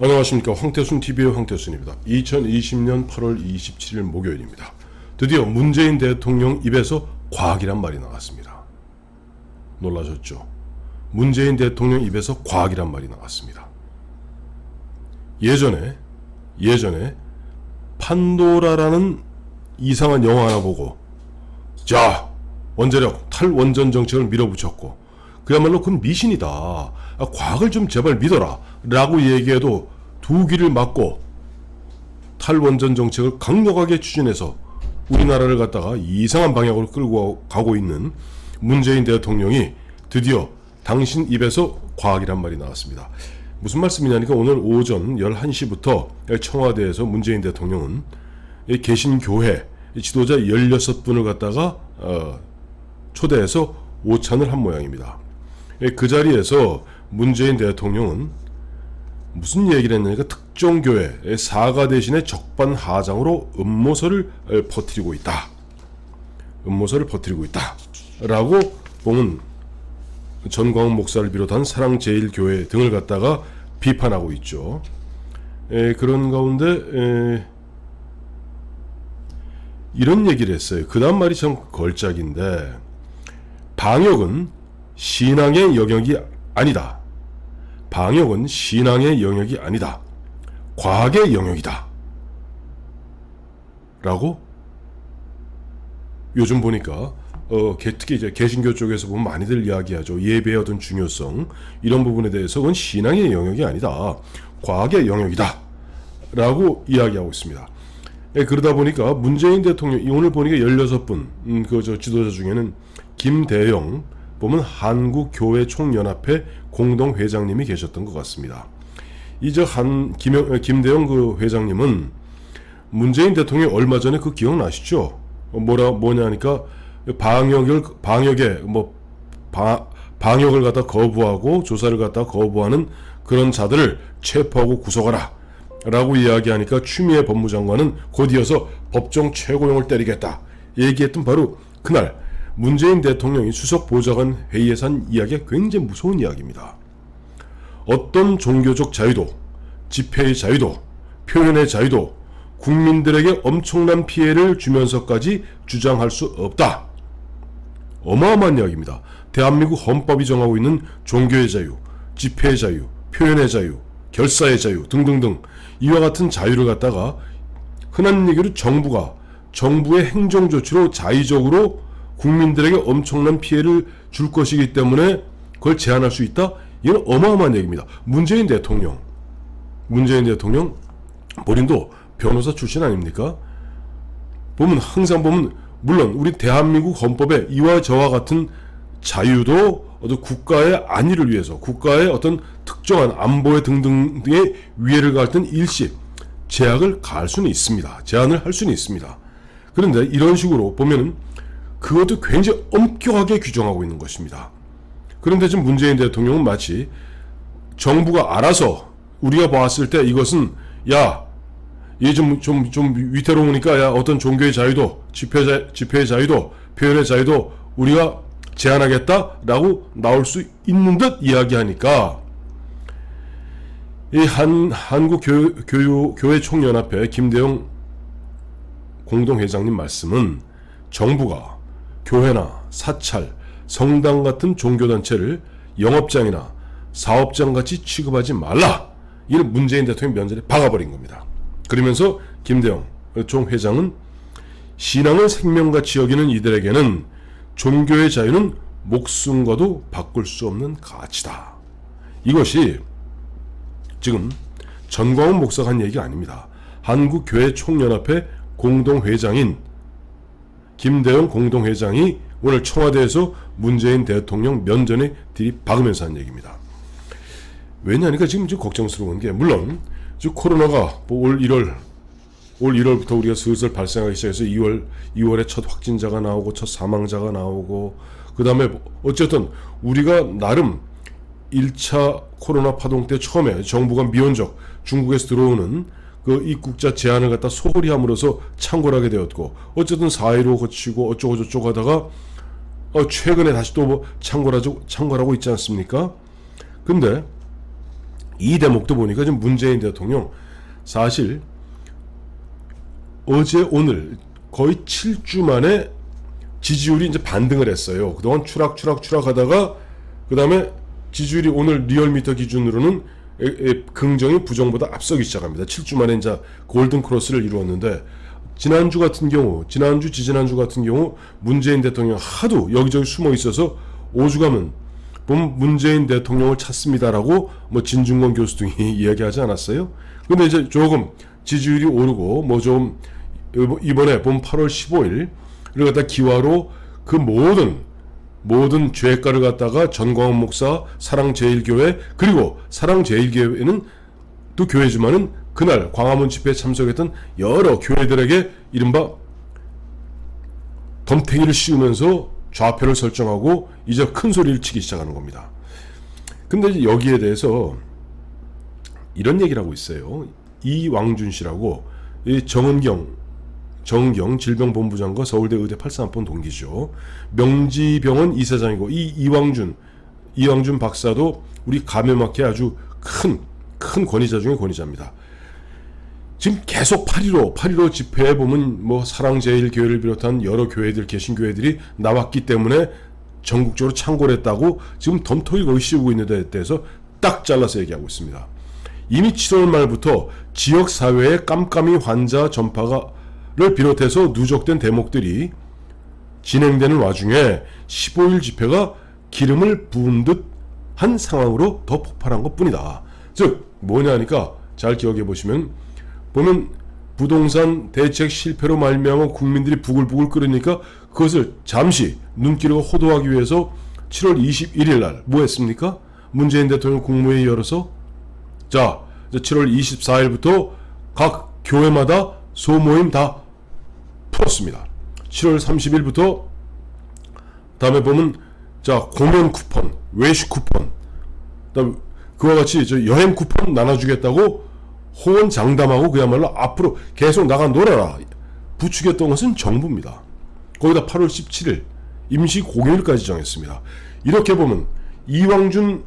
안녕하십니까. 황태순TV의 황태순입니다. 2020년 8월 27일 목요일입니다. 드디어 문재인 대통령 입에서 과학이란 말이 나왔습니다. 놀라셨죠? 문재인 대통령 입에서 과학이란 말이 나왔습니다. 예전에 판도라라는 이상한 영화 하나 보고 자, 원자력 탈원전 정책을 밀어붙였고 그야말로 그건 미신이다. 과학을 좀 제발 믿어라 라고 얘기해도 두 귀를 막고 탈원전 정책을 강력하게 추진해서 우리나라를 갖다가 이상한 방향으로 끌고 가고 있는 문재인 대통령이 드디어 당신 입에서 과학이란 말이 나왔습니다. 무슨 말씀이냐니까 오늘 오전 11시부터 청와대에서 문재인 대통령은 개신교회 지도자 16분을 갖다가 초대해서 오찬을 한 모양입니다. 그 자리에서 문재인 대통령은 무슨 얘기를 했냐니까 특정 교회 사가 대신에 적반하장으로 음모설을 퍼뜨리고 있다. 음모설을 퍼뜨리고 있다. 라고 보면 전광훈 목사를 비롯한 사랑제일교회 등을 갖다가 비판하고 있죠. 그런 가운데 이런 얘기를 했어요. 그 다음 말이 참 걸작인데 방역은 신앙의 영역이 아니다. 방역은 신앙의 영역이 아니다. 과학의 영역이다. 라고 요즘 보니까 특히 이제 개신교 쪽에서 보면 많이들 이야기하죠. 예배의 어떤 중요성 이런 부분에 대해서 그건 신앙의 영역이 아니다. 과학의 영역이다. 라고 이야기하고 있습니다. 그러다 보니까 문재인 대통령 오늘 보니까 16분 그 지도자 중에는 김대영 보면 한국교회총연합회 공동회장님이 계셨던 것 같습니다. 이제 김대영 그 회장님은 문재인 대통령이 얼마 전에 그 기억나시죠? 뭐냐니까 방역을 갖다 거부하고 조사를 갖다 거부하는 그런 자들을 체포하고 구속하라 라고 이야기하니까 추미애 법무장관은 곧 이어서 법정 최고형을 때리겠다 얘기했던 바로 그날 문재인 대통령이 수석 보좌관 회의에서 한 이야기가 굉장히 무서운 이야기입니다. 어떤 종교적 자유도, 집회의 자유도, 표현의 자유도 국민들에게 엄청난 피해를 주면서까지 주장할 수 없다. 어마어마한 이야기입니다. 대한민국 헌법이 정하고 있는 종교의 자유, 집회의 자유, 표현의 자유, 결사의 자유 등등등 이와 같은 자유를 갖다가 흔한 얘기로 정부의 행정조치로 자의적으로 국민들에게 엄청난 피해를 줄 것이기 때문에 그걸 제한할 수 있다? 이건 어마어마한 얘기입니다. 문재인 대통령 본인도 변호사 출신 아닙니까? 항상 보면 물론 우리 대한민국 헌법에 이와 저와 같은 자유도 어떤 국가의 안위를 위해서 국가의 어떤 특정한 안보의 등등의 위해를 가할 땐 일시 제한을 가할 수는 있습니다. 제한을 할 수는 있습니다. 그런데 이런 식으로 보면은 그것도 굉장히 엄격하게 규정하고 있는 것입니다. 그런데 지금 문재인 대통령은 마치 정부가 알아서 우리가 봤을 때 이것은 얘 좀 위태로우니까 어떤 종교의 자유도 집회의 자유도 표현의 자유도 우리가 제한하겠다라고 나올 수 있는 듯 이야기하니까 이 한국교회총연합회 김대영 공동회장님 말씀은 정부가 교회나 사찰, 성당 같은 종교단체를 영업장이나 사업장같이 취급하지 말라. 이를 문재인 대통령 면전에 박아버린 겁니다. 그러면서 김대영 총회장은 신앙을 생명같이 여기는 이들에게는 종교의 자유는 목숨과도 바꿀 수 없는 가치다. 이것이 지금 전광훈 목사가 한 얘기가 아닙니다. 한국교회총연합회 공동회장인 김대영 공동회장이 오늘 청와대에서 문재인 대통령 면전에 들이박으면서 한 얘기입니다. 왜냐하니까 지금 걱정스러운 게 물론 코로나가 올 1월부터 우리가 슬슬 발생하기 시작해서 2월에 첫 확진자가 나오고 첫 사망자가 나오고 그 다음에 어쨌든 우리가 나름 1차 코로나 파동 때 처음에 정부가 미온적 중국에서 들어오는 그 입국자 제한을 갖다 소홀히 함으로써 창궐 하게 되었고 어쨌든 4.15 거치고 어쩌고 저쩌고 하다가 최근에 다시 또 창궐하고 있지 않습니까? 근데 이 대목도 보니까 지금 문재인 대통령 사실 어제 오늘 거의 7주 만에 지지율이 이제 반등을 했어요. 그동안 추락하다가 그 다음에 지지율이 오늘 리얼미터 기준으로는 긍정이 부정보다 앞서기 시작합니다. 7주 만에 이제 골든 크로스를 이루었는데 지난주 지지난주 같은 경우 문재인 대통령 하도 여기저기 숨어 있어서 오죽하면 보면 문재인 대통령을 찾습니다라고 뭐 진중권 교수 등이 이야기하지 않았어요? 근데 이제 조금 지지율이 오르고 뭐 좀 이번에 보면 8월 15일 을 갖다 기화로 그 모든 죄가를 갖다가 전광훈 목사 사랑제일교회 그리고 사랑제일교회는 또 교회지만은 그날 광화문 집회에 참석했던 여러 교회들에게 이른바 덤탱이를 씌우면서 좌표를 설정하고 이제 큰 소리를 치기 시작하는 겁니다. 근데 이제 여기에 대해서 이런 얘기를 하고 있어요. 이왕준 씨라고 이 정은경 질병본부장과 서울대 의대 843번 동기죠. 명지병원 이사장이고 이왕준 박사도 우리 감염학회 아주 큰 권위자 중에 권위자입니다. 지금 계속 8.15 집회에 보면 뭐 사랑제일교회를 비롯한 여러 교회들 개신교회들이 나왔기 때문에 전국적으로 창궐 했다고 지금 덤터기 거기 씌우고 있는 데 대해서 딱 잘라서 얘기하고 있습니다. 이미 7월 말부터 지역사회의 깜깜이 환자 전파를 비롯해서 누적된 대목들이 진행되는 와중에 15일 집회가 기름을 부은 듯 한 상황으로 더 폭발한 것 뿐이다. 즉 뭐냐니까 잘 기억해 보면 부동산 대책 실패로 말미암아 국민들이 부글부글 끓으니까 그것을 잠시 눈길을 호도하기 위해서 7월 21일 날 뭐 했습니까? 문재인 대통령 국무회의 열어서 자 7월 24일부터 각 교회마다 소모임 다 풀었습니다. 7월 30일부터 다음에 보면 자 공연 쿠폰, 외식 쿠폰, 그다음 그와 같이 저 여행 쿠폰 나눠주겠다고 호언장담하고 그야말로 앞으로 계속 나가 놀아라 부추겼던 것은 정부입니다. 거기다 8월 17일 임시 공휴일까지 정했습니다. 이렇게 보면 이왕준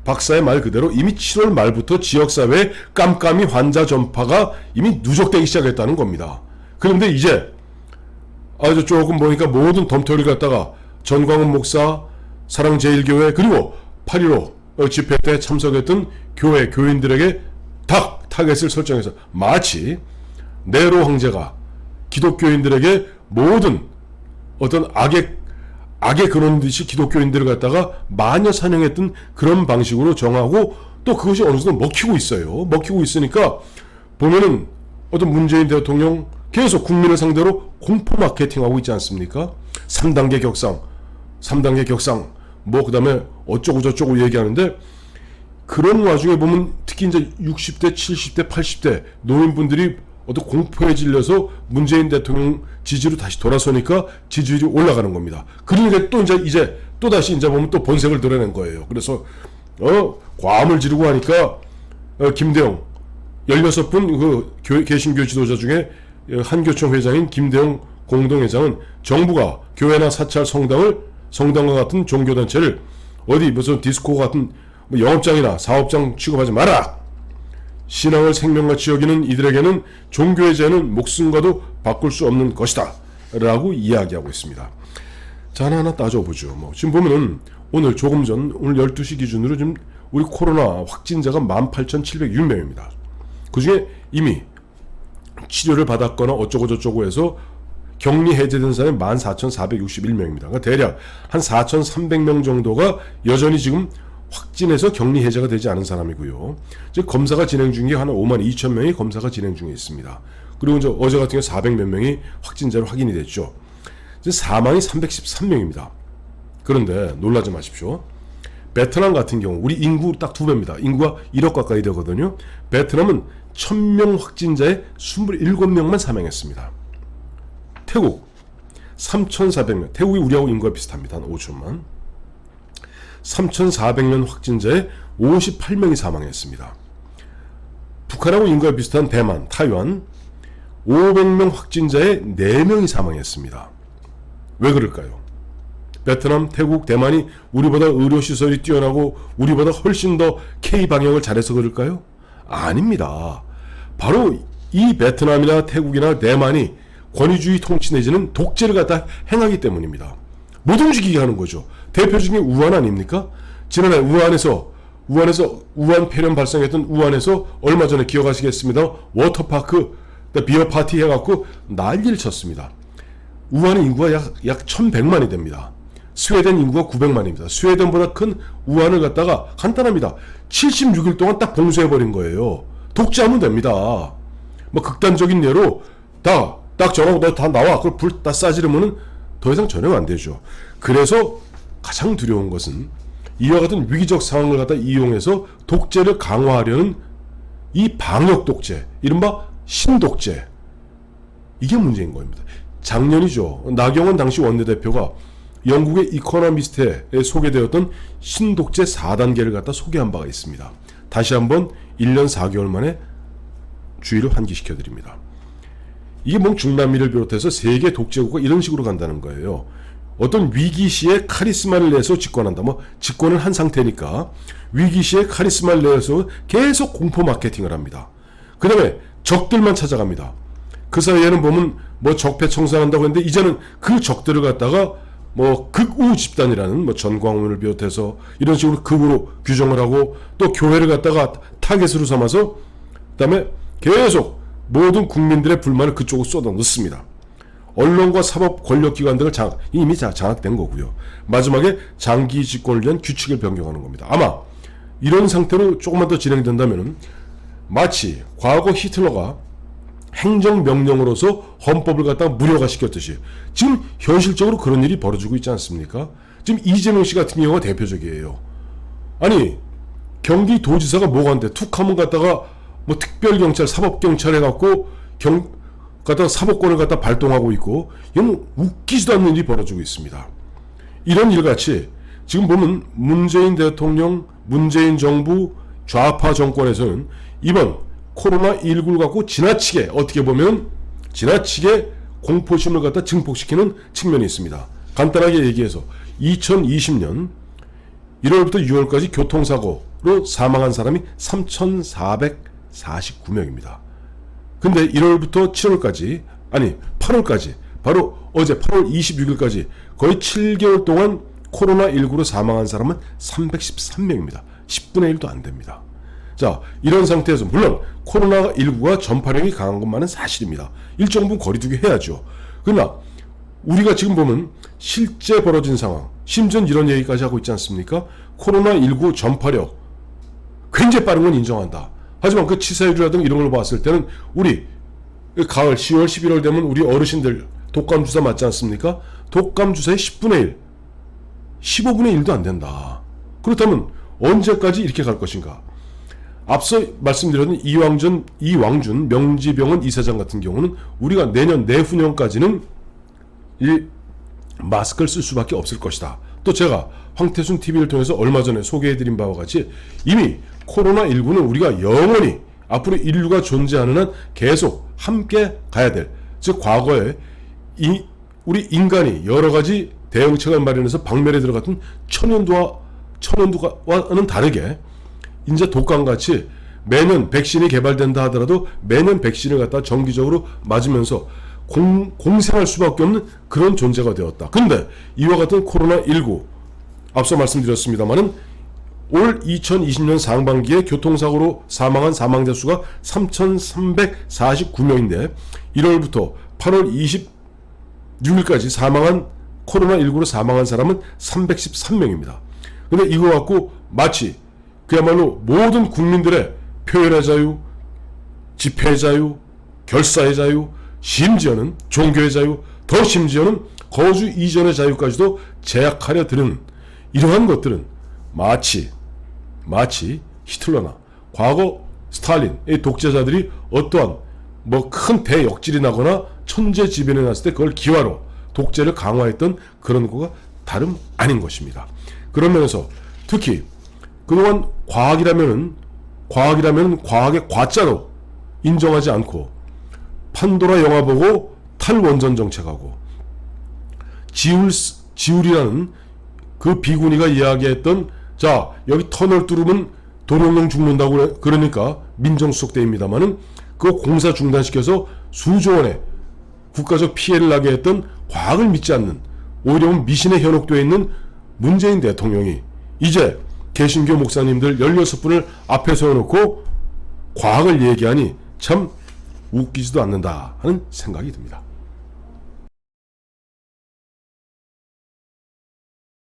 박사의 말 그대로 이미 7월 말부터 지역사회에 깜깜이 환자 전파가 이미 누적되기 시작했다는 겁니다. 그런데 이제 아주 조금 보니까 모든 덤터리를 갖다가 전광훈 목사, 사랑제일교회 그리고 8.15 집회 때 참석했던 교인들에게 타겟을 설정해서 마치 네로 황제가 기독교인들에게 모든 어떤 악의 근원듯이 기독교인들을 갖다가 마녀 사냥했던 그런 방식으로 정하고 또 그것이 어느 정도 먹히고 있어요. 먹히고 있으니까 보면은 어떤 문재인 대통령 계속 국민을 상대로 공포 마케팅하고 있지 않습니까? 3단계 격상 뭐 그다음에 어쩌고 저쩌고 얘기하는데 그런 와중에 보면 특히 이제 60대, 70대, 80대 노인분들이 어떤 공포에 질려서 문재인 대통령 지지로 다시 돌아서니까 지지율이 올라가는 겁니다. 그러니까 또 이제 또 다시 이제 보면 또 본색을 드러낸 거예요. 그래서 과음을 지르고 하니까 김대영 16분 그 개신교 지도자 중에 한교총 회장인 김대영 공동회장은 정부가 교회나 사찰 성당과 같은 종교단체를 어디 무슨 디스코 같은 영업장이나 사업장 취급하지 마라. 신앙을 생명같이 여기는 이들에게는 종교의 죄는 목숨과도 바꿀 수 없는 것이다 라고 이야기하고 있습니다. 자, 하나 따져보죠. 지금 보면은 오늘 조금 전 오늘 12시 기준으로 지금 우리 코로나 확진자가 18,706명입니다. 그 중에 이미 치료를 받았거나 어쩌고 저쩌고 해서 격리 해제된 사람이 14,461명입니다. 그러니까 대략 한 4,300명 정도가 여전히 지금 확진해서 격리 해제가 되지 않은 사람이고요. 즉 검사가 진행 중인 게 한 52,000명이 검사가 진행 중에 있습니다. 그리고 이제 어제 같은 경우 400몇 명이 확진자로 확인이 됐죠. 이제 사망이 313명입니다. 그런데 놀라지 마십시오. 베트남 같은 경우 우리 인구 딱 2배입니다. 인구가 1억 가까이 되거든요. 베트남은 1000명 확진자에 27명만 사망했습니다. 태국 3,400명. 태국이 우리하고 인구가 비슷합니다. 한 5천만. 3,400명 확진자에 58명이 사망했습니다. 북한하고 인구가 비슷한 대만, 타이완 500명 확진자에 4명이 사망했습니다. 왜 그럴까요? 베트남, 태국, 대만이 우리보다 의료시설이 뛰어나고 우리보다 훨씬 더 K-방역을 잘해서 그럴까요? 아닙니다. 바로 이 베트남이나 태국이나 대만이 권위주의 통치 내지는 독재를 갖다 행하기 때문입니다. 못 움직이게 하는 거죠. 대표적인 우한 아닙니까? 지난해 우한 폐렴 발생했던 우한에서 얼마 전에 기억하시겠습니다. 워터파크, 비어 파티 해갖고 난리를 쳤습니다. 우한의 인구가 약 1100만이 됩니다. 스웨덴 인구가 900만입니다. 스웨덴보다 큰 우한을 갖다가 간단합니다. 76일 동안 딱 봉쇄해버린 거예요. 독재하면 됩니다. 뭐 극단적인 예로 딱 정하고 너 다 나와. 그걸 불 다 싸지르면은 더 이상 전혀 안 되죠. 그래서 가장 두려운 것은 이와 같은 위기적 상황을 갖다 이용해서 독재를 강화하려는 이 방역 독재, 이른바 신독재. 이게 문제인 겁니다. 작년이죠. 나경원 당시 원내대표가 영국의 이코노미스트에 소개되었던 신독재 4단계를 갖다 소개한 바가 있습니다. 다시 한번 1년 4개월 만에 주의를 환기시켜드립니다. 이게 뭐 중남미를 비롯해서 세계 독재국가 이런 식으로 간다는 거예요. 어떤 위기 시에 카리스마를 내서 집권한다. 뭐 집권을 한 상태니까 위기 시에 카리스마를 내서 계속 공포 마케팅을 합니다. 그 다음에 적들만 찾아갑니다. 그 사이에는 보면 뭐 적폐청산한다고 했는데 이제는 그 적들을 갖다가 뭐 극우 집단이라는 뭐 전광훈을 비롯해서 이런 식으로 극우로 규정을 하고 또 교회를 갖다가 타겟으로 삼아서 그다음에 계속 모든 국민들의 불만을 그쪽으로 쏟아 넣습니다. 언론과 사법 권력기관 등을 이미 장악된 거고요. 마지막에 장기 집권을 위한 규칙을 변경하는 겁니다. 아마 이런 상태로 조금만 더 진행된다면 마치 과거 히틀러가 행정명령으로서 헌법을 갖다가 무력화 시켰듯이 지금 현실적으로 그런 일이 벌어지고 있지 않습니까? 지금 이재명 씨 같은 경우가 대표적이에요. 아니 경기도지사가 뭐가 한데 툭 하면 갖다가 뭐 특별경찰, 사법경찰 해갖고 갖다가 사법권을 갖다 발동하고 있고 이건 웃기지도 않는 일이 벌어지고 있습니다. 이런 일같이 지금 보면 문재인 대통령, 문재인 정부, 좌파 정권에서는 이번 코로나19를 갖고 지나치게 어떻게 보면 지나치게 공포심을 갖다 증폭시키는 측면이 있습니다. 간단하게 얘기해서 2020년 1월부터 6월까지 교통사고로 사망한 사람이 3,449명입니다. 근데 1월부터 7월까지 아니 8월까지 바로 어제 8월 26일까지 거의 7개월 동안 코로나19로 사망한 사람은 313명입니다. 10분의 1도 안 됩니다. 자, 이런 상태에서 물론 코로나19가 전파력이 강한 것만은 사실입니다. 일정 부분 거리두기 해야죠. 그러나 우리가 지금 보면 실제 벌어진 상황, 심지어 이런 얘기까지 하고 있지 않습니까? 코로나19 전파력 굉장히 빠른 건 인정한다. 하지만 그 치사율이라든가 이런 걸 봤을 때는 우리 가을 10월 11월 되면 우리 어르신들 독감 주사 맞지 않습니까? 독감 주사의 10분의 1 15분의 1도 안 된다. 그렇다면 언제까지 이렇게 갈 것인가? 앞서 말씀드렸던 이왕준 명지병원 이사장 같은 경우는 우리가 내년 내후년까지는 이 마스크를 쓸 수밖에 없을 것이다. 또 제가 황태순 TV를 통해서 얼마 전에 소개해드린 바와 같이 이미 코로나19는 우리가 영원히 앞으로 인류가 존재하는 한 계속 함께 가야 될, 즉 과거에 우리 인간이 여러 가지 대응책을 마련해서 박멸에 들어갔던 천연두와는 다르게 이제 독감같이 매년 백신이 개발된다 하더라도 매년 백신을 갖다 정기적으로 맞으면서 공생할 수밖에 없는 그런 존재가 되었다. 근데 이와 같은 코로나19 앞서 말씀드렸습니다만은 올 2020년 상반기에 교통사고로 사망한 사망자 수가 3,349명인데 1월부터 8월 26일까지 사망한 코로나19로 사망한 사람은 313명입니다. 근데 이거 갖고 마치 그야말로 모든 국민들의 표현의 자유, 집회의 자유, 결사의 자유, 심지어는 종교의 자유, 더 심지어는 거주 이전의 자유까지도 제약하려 드는 이러한 것들은 마치 히틀러나 과거 스탈린의 독재자들이 어떠한 뭐 큰 대역질이 나거나 천재지변이 났을 때 그걸 기화로 독재를 강화했던 그런 거가 다름 아닌 것입니다. 그런 면에서 특히 그동안 과학이라면 과학의 과자로 인정하지 않고 판도라 영화 보고 탈원전 정책하고 지울이라는 그 비구니가 이야기했던, 자 여기 터널 뚫으면 도룡뇽 죽는다고 그러니까 민정수석 때입니다마는 그 공사 중단시켜서 수조 원의 국가적 피해를 나게 했던 과학을 믿지 않는, 오히려 미신에 현혹되어 있는 문재인 대통령이 이제 개신교 목사님들 16분을 앞에 세워놓고 과학을 얘기하니 참 웃기지도 않는다 하는 생각이 듭니다.